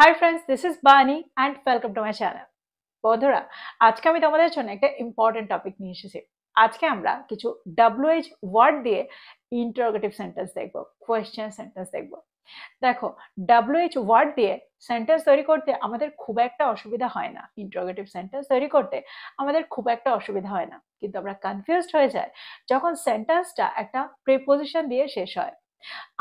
Hi friends, this is Bani and welcome to my channel. বন্ধুরা, আজকে আমি তোমাদের জন্য একটা ইম্পর্টেন্ট টপিক নিয়ে এসেছি। আজকে আমরা কিছু WH ওয়ার্ড দিয়ে ইন্টারোগেটিভ সেন্টেন্স দেখব, কোয়েশ্চেন সেন্টেন্স দেখব। দেখো, WH ওয়ার্ড দিয়ে সেন্টেন্স তৈরি করতে আমাদের খুব একটা অসুবিধা হয় না। ইন্টারোগেটিভ সেন্টেন্স তৈরি করতে আমাদের খুব একটা অসুবিধা হয় না, কিন্তু আমরা কনফিউজড হয়ে যাই যখন সেন্টেন্সটা একটা প্রিপোজিশন দিয়ে শেষ হয়।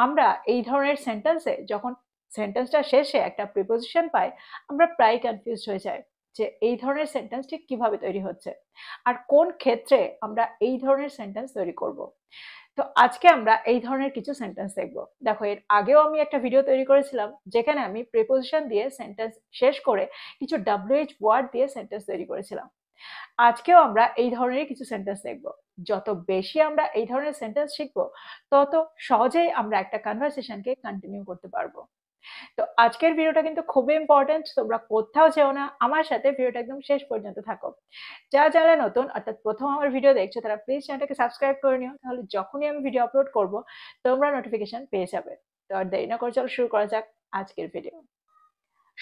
আমরা এই ধরনের সেন্টেন্সে যখন সেন্টেন্সটা শেষে একটা প্রিপোজিশন পাই, আমরা প্রায় কনফিউজড হয়ে যাই যে এই ধরনের সেন্টেন্সটি কিভাবে তৈরি হচ্ছে আর কোন ক্ষেত্রে আমরা এই ধরনের সেন্টেন্স তৈরি করব। তো আজকে আমরা এই ধরনের কিছু সেন্টেন্স দেখব। দেখো, এর আগেও আমি একটা ভিডিও তৈরি করেছিলাম যেখানে আমি প্রিপোজিশন দিয়ে সেন্টেন্স শেষ করে কিছু WH ওয়ার্ড দিয়ে সেন্টেন্স তৈরি করেছিলাম। আজকেও আমরা এই ধরনের কিছু সেন্টেন্স দেখব। যত বেশি আমরা এই ধরনের সেন্টেন্স শিখব, তত সহজেই আমরা একটা কনভারসেশনকে কন্টিনিউ করতে পারবো। তো আজকের ভিডিওটা কিন্তু খুবই ইম্পর্টেন্ট, তোমরা কোথাও যেও না, আমার সাথে ভিডিওটা একদম শেষ পর্যন্ত থাকো। যারা যারা নতুন অর্থাৎ প্রথম আমার ভিডিও দেখছো, তারা প্লিজ চ্যানেলটাকে সাবস্ক্রাইব করে নিও, তাহলে যখনই আমি ভিডিও আপলোড করব তোমরা নোটিফিকেশন পেয়ে যাবে। তো আর দেরি না করে চলো শুরু করা যাক আজকের ভিডিও।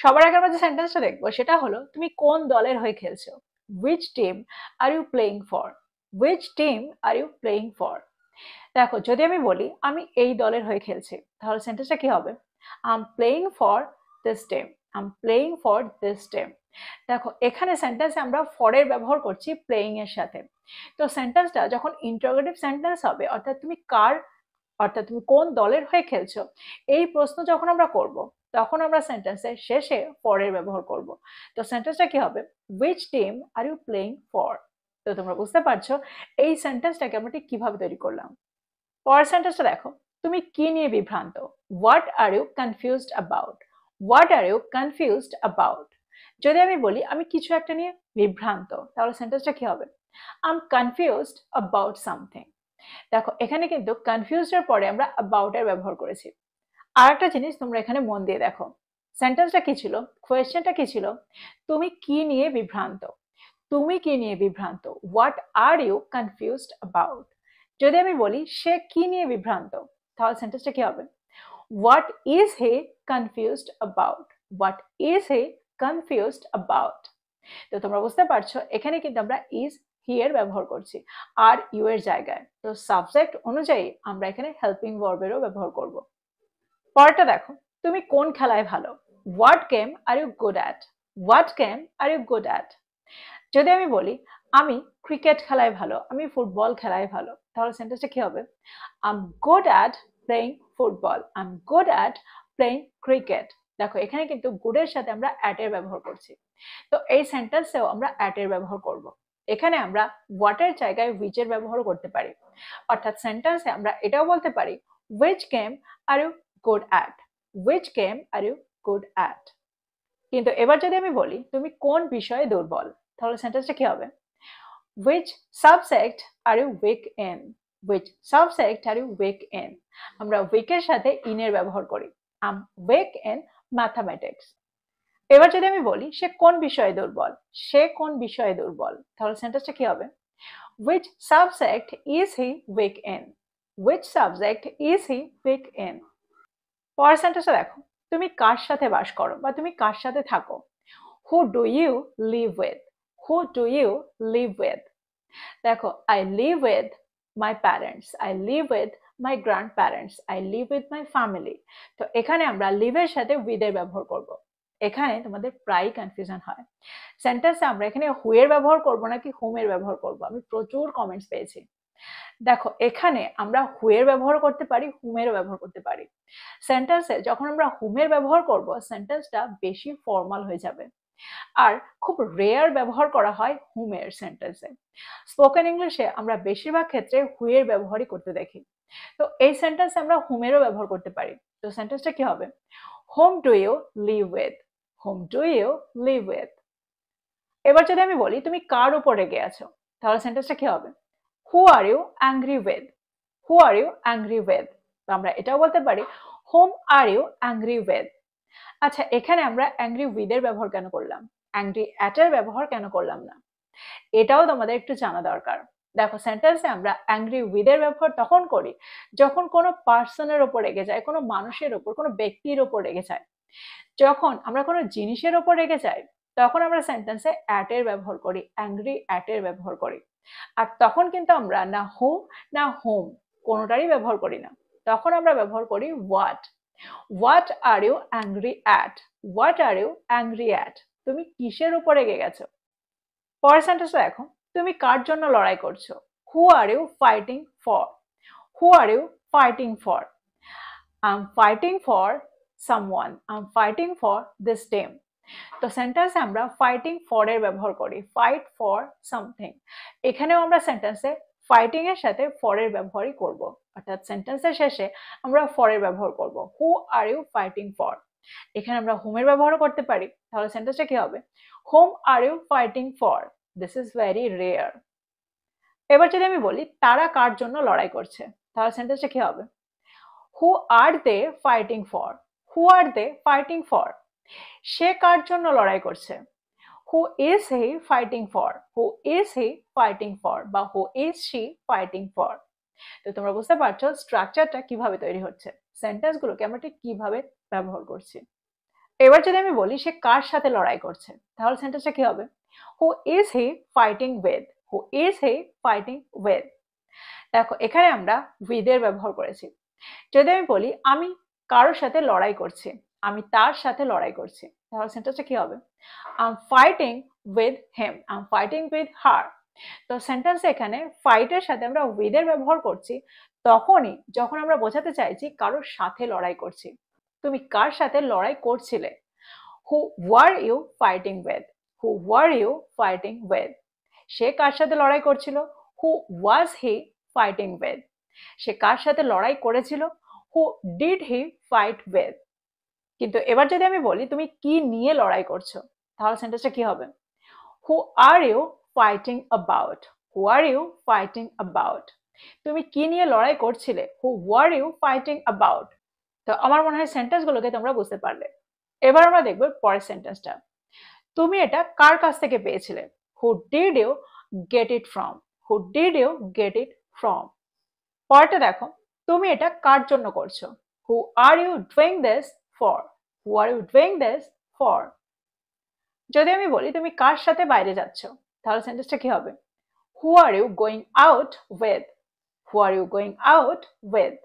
সবার আগে আমরা যে সেন্টেন্সটা দেখবো সেটা হলো, তুমি কোন দলের হয়ে খেলছো? Which team are you playing for? Which team are you playing for? দেখো, যদি আমি বলি আমি এই দলের হয়ে খেলছি, তাহলে সেন্টেন্সটা কি হবে? I'm playing for this team. I'm playing for this team. দেখো, এখানে সেন্টেন্সে আমরা ফর এর ব্যবহার করছি প্লেইং এর সাথে। তো সেন্টেন্সটা যখন ইন্টারোগেটিভ সেন্টেন্স হবে, অর্থাৎ তুমি কোন দলের হয়ে খেলছো, এই প্রশ্ন যখন আমরা করব, তখন আমরা সেন্টেন্সের শেষে ফর এর ব্যবহার করব। তো সেন্টেন্সটা কি হবে? Which team are you playing for? তো তোমরা বুঝতে পারছো এই সেন্টেন্সটাকে আমরা ঠিক কিভাবে তৈরি করলাম। পরের সেন্টেন্সটা দেখো, তুমি কি নিয়ে বিভ্রান্ত? What are you confused about? What are you confused about? যদি আমি বলি আমি কিছু একটা নিয়ে বিভ্রান্ত, তাহলে সেন্টেন্সটা কি হবে? I am confused about something. দেখো, এখানে কিন্তু কনফিউজড এর পরে আমরা অ্যাবাউট এর ব্যবহার করেছি। আর একটা জিনিস তোমরা এখানে মন দিয়ে দেখো, সেন্টেন্সটা কি ছিল, কোয়েশ্চেনটা কি ছিল? তুমি কি নিয়ে বিভ্রান্ত? তুমি কি নিয়ে বিভ্রান্ত? What are you confused about? যদি আমি বলি সে কি নিয়ে বিভ্রান্ত, তাহলে সেন্টেন্সটা কি হবে? What is he confused about? What is he confused about? তো তোমরা বুঝতে পারছো এখানে কিন্তু আমরা ইজ হি এর ব্যবহার করছি আর ইউ এর জায়গায়। তো সাবজেক্ট অনুযায়ী আমরা এখানে হেল্পিং ভার্বেরও ব্যবহার করব। পরেরটা দেখো, তুমি কোন খেলায় ভালো? What game are you good at? What game are you good at? যদি আমি বলি আমি ক্রিকেট খেলায় ভালো, আমি ফুটবল খেলায় ভালো, তাহলে সেন্টেন্সটা কি হবে? I am good at playing football, I am good at playing cricket. দেখো, এখানে কিন্তু গুডের সাথে আমরা অ্যাট এর ব্যবহার করছি। তো এই সেন্টেন্সেও আমরা অ্যাট এর ব্যবহার করব। এখানে আমরা হোয়াটের জায়গায় হুইচ এর ব্যবহার করতে পারি। অর্থাৎ সেন্টেন্সে আমরা এটাও বলতে পারি, which game are you good at? Which game are you good at? কিন্তু এবার যদি আমি বলি তুমি কোন বিষয়ে দুর্বল, তাহলে সেন্টেন্সটা কি হবে? Which subject are you weak in? Which subject are you weak in? আমরা weak এর সাথে in এর ব্যবহার করি। I'm weak in mathematics. এবার যদি আমি বলি সে কোন বিষয়ে দুর্বল, সে কোন বিষয়ে দুর্বল, তাহলে সেন্টেন্সটা কি হবে? Which subject is he weak in? Which subject is he weak in? পরের সেন্টেন্সটা দেখো, তুমি কার সাথে বাস করো বা তুমি কার সাথে থাকো? Who do you live with? Who do you live with? দেখো, I live with my parents, I live with my grandparents, I live with my family. তো এখানে আমরা live এর সাথে with এর ব্যবহার করব। এখানে তোমাদের প্রায় কনফিউশন হয় সেন্টেন্সে আমরা এখানে who এর ব্যবহার করব নাকি whom এর ব্যবহার করব। আমি প্রচুর কমেন্টস পেয়েছি। দেখো, এখানে আমরা who এর ব্যবহার করতে পারি, whom এর ব্যবহার করতে পারি। সেন্টেন্সে যখন আমরা whom এর ব্যবহার করব, সেন্টেন্সটা বেশি ফর্মাল হয়ে যাবে। আর খুব রেয়ার ব্যবহার করা হয় whom এর সেন্টেন্সে। স্পোকেন ইংলিশে আমরা বেশিরভাগ ক্ষেত্রে who এর ব্যবহারই করতে দেখি। তো এই সেন্টেন্সে আমরা whom এরও ব্যবহার করতে পারি। তো সেন্টেন্সটা কি হবে? Whom do you live with? Whom do you live with? এবার যদি আমি বলি তুমি কার উপর রেগে আছো, তাহলে সেন্টেন্সটা কি হবে? Who are you angry with? Who are you angry with? তো আমরা এটাও বলতে পারি whom are you angry with? আচ্ছা, এখানে আমরা অ্যাংরি উইথ এর ব্যবহার কেন করলাম, অ্যাংরি অ্যাট এর ব্যবহার কেন করলাম না, এটাও তোমাদের একটু জানা দরকার। দেখো, সেন্টেন্সে আমরা অ্যাংরি উইথ এর ব্যবহার তখন করি যখন কোনো পার্সনের ওপর রেগে যায়, কোনো মানুষের ওপর, কোনো ব্যক্তির ওপর রেগে যায়। যখন আমরা কোনো জিনিসের ওপর রেগে যাই তখন আমরা সেন্টেন্সে অ্যাট এর ব্যবহার করি, অ্যাংরি অ্যাট এর ব্যবহার করি। আর তখন কিন্তু আমরা না হু না হোম কোনোটারই ব্যবহার করি না, তখন আমরা ব্যবহার করি what. What are you angry at, what are you angry at, তুমি কিসের উপর রেগে গেছো। পরের সেন্টেন্সটা দেখো, তুমি কার জন্য লড়াই করছো, who are you fighting for, who are you fighting for. I'm fighting for someone, I'm fighting for this team. তো সেন্টেন্সে আমরা ফাইটিং ফর এর ব্যবহার করি, ফাইট ফর সামথিং। এখানেও আমরা সেন্টেন্সে ফাইটিং এর সাথে ফর এর ব্যবহারই করব, অর্থাৎ সেন্টেন্সের শেষে আমরা ফর এর ব্যবহার করব, হু আর ইউ ফাইটিং ফর। এখানে আমরা হোম এর ব্যবহারও করতে পারি, তাহলে সেন্টেন্সটা কি হবে, whom are you fighting for, this is very rare. এবার যদি আমি বলি তারা কার জন্য লড়াই করছে, তাহলে সেন্টেন্সটা কি হবে, who are they fighting for, who are they fighting for. সে কার জন্য লড়াই করছে, who is he fighting for, who is he fighting for বা who is she fighting for. তো তোমরা বুঝতে পারছো স্ট্রাকচারটা কিভাবে তৈরি হচ্ছে, সেন্টেন্সগুলোকে আমরা ঠিক কিভাবে ব্যবহার করছি। এবার যদি আমি বলি সে কার সাথে লড়াই করছে, তাহলে সেন্টেন্সটা কি হবে, হু is he fighting with, who is he fighting with. দেখো এখানে আমরা উইথ এর ব্যবহার করেছি। যদি আমি বলি আমি কারোর সাথে লড়াই করছি, আমি তার সাথে লড়াই করছি, তাহলে সেন্টেন্সটা কি হবে, I am fighting with him, I am fighting with her. তো সেন্টেন্সে এখানে ফাইটের সাথে আমরা উইথ এর ব্যবহার করছি তখনই যখন আমরা বোঝাতে চাইছি কারোর সাথে লড়াই করছি। তুমি কার সাথে লড়াই করছিলে, who were you fighting with, who were you fighting with. সে কার সাথে লড়াই করছিল, হু ওয়াজ হি ফাইটিং উইথ। সে কার সাথে লড়াই করেছিল, who did he fight with. কিন্তু এবার যদি আমি বলি তুমি কি নিয়ে লড়াই করছো, তাহলে সেন্টেন্সটা কি হবে, who are you fighting about, who are you fighting about. তুমি কি নিয়ে লড়াই করছিলে, who were you fighting about. তো আমার মনে হয় সেন্টেন্সগুলোকে তোমরা বুঝতে পারলে। এবার আমরা দেখব পরের সেন্টেন্সটা, তুমি এটা কার কাছ থেকে পেয়েছিলে, who did you get it from, who did you get it from. পরেরটা দেখো, তুমি এটা কার জন্য করছো, who are you doing this for, who are you doing this for. যদি আমি বলি তুমি কার সাথে বাইরে যাচ্ছ, তাহলে সেন্টেন্সটা কি হবে, who are you going out with, who are you going out with.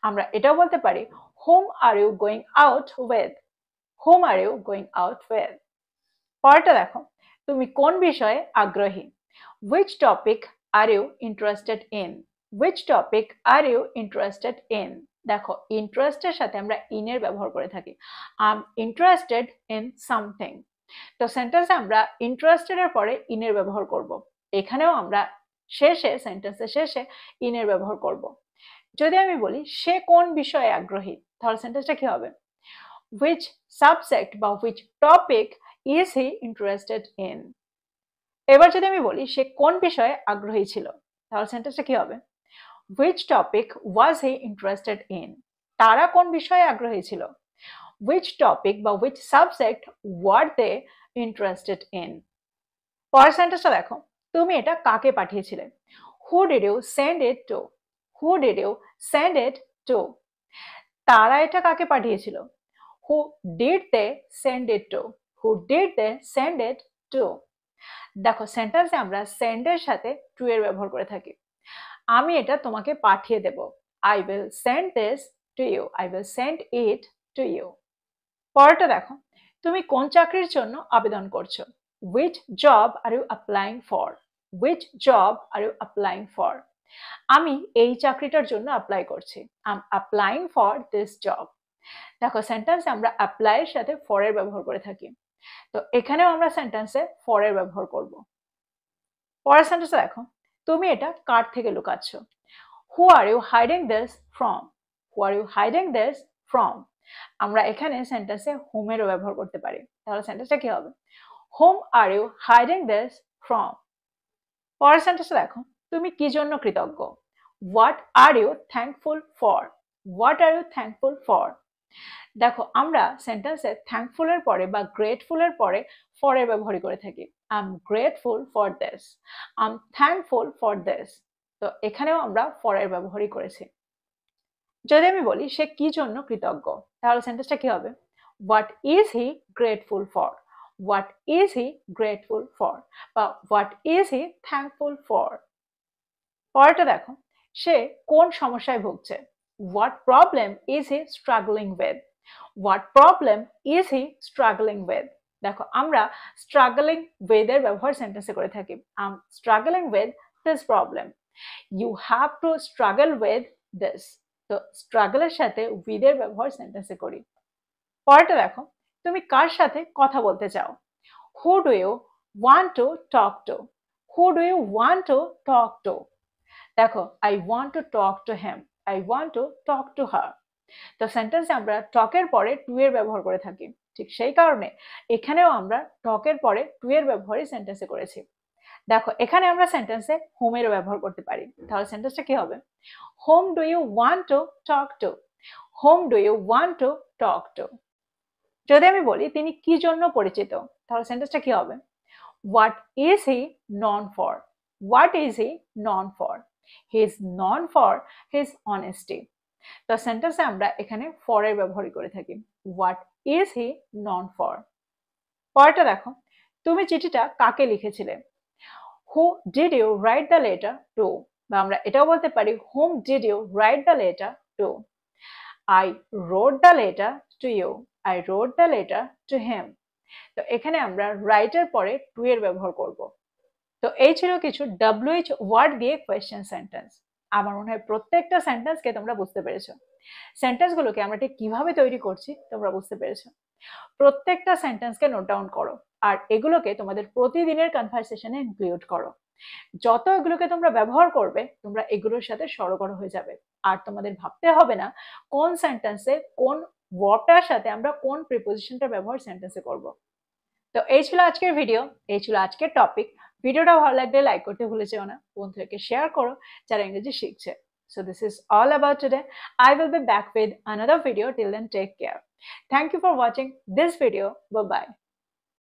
আমরা এটাও বলতে পারি whom are you going out with, whom are you going out with. পরেরটা দেখো, তুমি কোন বিষয়ে আগ্রহী, which topic are you interested in, which topic are you interested in। দেখো ইন্টারেস্টের সাথে আমরা ইন এর ব্যবহার করে থাকি, I M interested in something. তো সেন্টেন্সে আমরা ইন্টারেস্টেড এর পরে ইন এর ব্যবহার করব, এখানেও আমরা শেষে সেন্টেন্সের শেষে ইন এর ব্যবহার করব। যদি আমি বলি সে কোন বিষয়ে আগ্রহী, তাহলে সেন্টেন্সটা কি হবে, which subject বা which topic is he interested in। এবার যদি আমি বলি সে কোন বিষয়ে আগ্রহী ছিল, তাহলে সেন্টেন্সটা কি হবে, which topic was he interested in। তারা কোন বিষয়ে আগ্রহী ছিল, which topic বা which subject were they interested in। পরের সেন্টেন্সটা দেখো, তুমি এটা কাকে পাঠিয়েছিলে, who did you send it to, who did you send it to। তারা এটা কাকে পাঠিয়েছিল, who did they send it to, who did they send it to। দেখো সেন্টেন্সে আমরা সেন্ড এর সাথে টু এর ব্যবহার করে থাকি, আমি এটা তোমাকে পাঠিয়ে দেব, I will send this to you, I will send it to you. পরেরটা দেখো, তুমি কোন চাকরির জন্য আবেদন করছো, which job are you applying for, which job are you applying for। আমি এই চাকরিটার জন্য অ্যাপ্লাই করছি, I am applying for this job. দেখো সেন্টেন্সে আমরা অ্যাপ্লাই এর সাথে ফর এর ব্যবহার করে থাকি, তো এখানেও আমরা সেন্টেন্সে ফর এর ব্যবহার করব। পরের সেন্টেন্সে দেখো, তুমি এটা কার থেকে লুকাচ্ছ, who are you hiding this from, who are you hiding this from. আমরা এখানে সেন্টেন্সে হোম এরও ব্যবহার করতে পারি, তাহলে সেন্টেন্সটা কি হবে, whom are you hiding this from. পরের সেন্টেন্সে দেখো, তুমি কি জন্য কৃতজ্ঞ, what are you thankful for, what are you thankful for. দেখো আমরা সেন্টেন্সে থ্যাঙ্কফুল এর পরে বা গ্রেটফুল এর পরে ফর এর ব্যবহার করে থাকি, I am grateful for this, I am thankful for this. তো এখানেও আমরা ফর এর ব্যবহারই করেছি। যদি আমি বলি সে কি জন্য কৃতজ্ঞ, তাহলে সেন্টেন্সটা কি হবে, what is he grateful for, what is he grateful for বা what is he thankful for. পরেরটা দেখো, সে কোন সমস্যায় ভুগছে, what problem is he struggling with, what problem is he struggling with. দেখো আমরা স্ট্রাগলিং উইথ এর ব্যবহার সেন্টেন্সে করে থাকি, I am struggling with this problem, you have to struggle with this. তো স্ট্রাগলের সাথে উইথ এর ব্যবহার সেন্টেন্সে করি। পরেরটা দেখো, তুমি কার সাথে কথা বলতে চাও, who do you want to talk to, who do you want to talk to. দেখো I want to talk to him, I want to talk to her. তো সেন্টেন্সে আমরা টকের পরে টু এর ব্যবহার করে থাকি, ঠিক সেই কারণে এখানেও আমরা টকের পরে টু এর ব্যবহারই সেন্টেন্সে করেছি। দেখো এখানে আমরা সেন্টেন্সে হোম এর ব্যবহার করতে পারি, তাহলে সেন্টেন্সটা কি হবে, whom do you want to talk to, whom do you want to talk to. যদি আমি বলি তিনি কি জন্য পরিচিত, তাহলে সেন্টেন্সটা কি হবে, what is he known for, what is he known for, he is known for his honesty. তো সেন্টেন্সে আমরা এখানে ফর এর ব্যবহারই করে থাকি, what is he known for. পরেরটা দেখো, তুমি চিঠিটা কাকে লিখেছিলে, who did you write the letter to, বা আমরা এটাও বলতে পারি whom did you write the letter to. I wrote the letter to you, I wrote the letter to him. তো এখানে আমরা রাইট এর পরে টু এর ব্যবহার করব। তো এই ছিল কিছু WH ওয়ার্ড দিয়ে কোয়েশ্চেন সেন্টেন্স। আমার মনে হয় প্রত্যেকটা সেন্টেন্সকে তোমরা বুঝতে পেরেছো, সেন্টেন্সগুলোকে আমরা ঠিক কিভাবে তৈরি করছি তোমরা বুঝতে পেরেছো। প্রত্যেকটা সেন্টেন্সকে নোট ডাউন করো আর এগুলোকে তোমাদের প্রতিদিনের কনভারসেশনে ইনক্লুড করো। যত এগুলোকে তোমরা ব্যবহার করবে তোমরা এগুলোর সাথে সরগর হয়ে যাবে, আর তোমাদের ভাবতে হবে না কোন সেন্টেন্সে কোন ওয়ার্ডটার সাথে আমরা কোন প্রিপোজিশনটা ব্যবহার সেন্টেন্সে করব। তো এই ছিল আজকের ভিডিও, এই ছিল আজকের টপিক। ভিডিওটা ভালো লাগলে লাইক করতে ভুলে যেও না, বন্ধুদেরকে শেয়ার করো যারা ইংরেজি শিখছে। So this is all about today. I will be back with another video. Till then, take care. Thank you for watching this video. Bye bye.